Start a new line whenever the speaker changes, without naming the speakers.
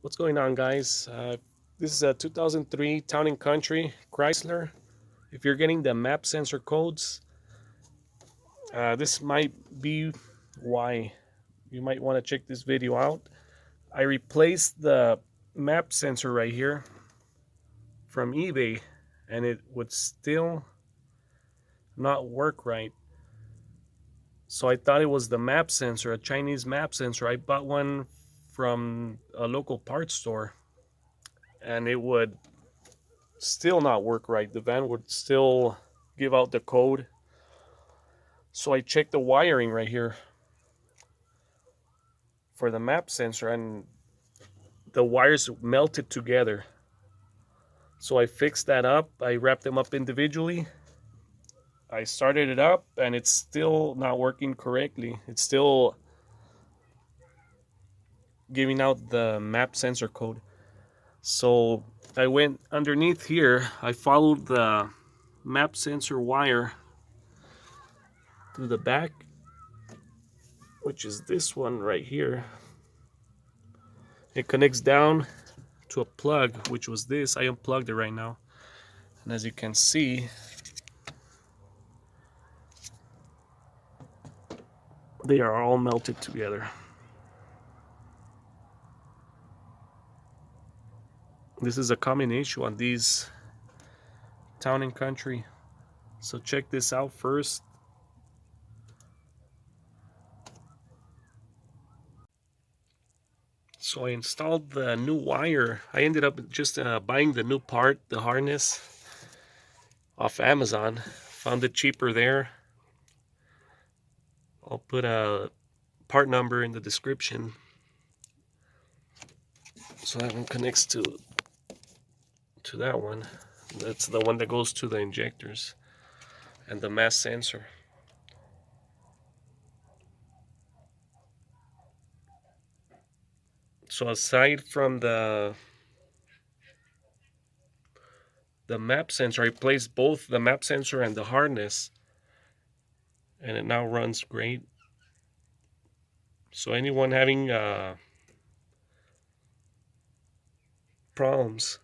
What's going on, guys? This is a 2003 Town and Country Chrysler. If you're getting the map sensor codes, this might be why you might want to check this video out. I replaced the map sensor right here from eBay, and it would still not work right. So I thought it was the map sensor, a Chinese map sensor. I bought one from a local parts store, and it would still not work right. The van would still give out the code. So I checked the wiring right here for the map sensor, and the wires melted together. So I fixed that up. I wrapped them up individually. I started it up, and it's still not working correctly. It's still giving out the map sensor code. So I went underneath here. I followed the map sensor wire through the back, which is this one right here. It connects down to a plug, which was this. I unplugged it right now, and as you can see, they are all melted together. This is a common issue on these Town and Country, so check this out first. So I installed the new wire. I ended up just buying the new part, the harness, off Amazon. Found it cheaper there. I'll put a part number in the description. So that one connects to that one. That's the one that goes to the injectors and the mass sensor. So aside from the map sensor, I replaced both the map sensor and the harness, and it now runs great. So anyone having problems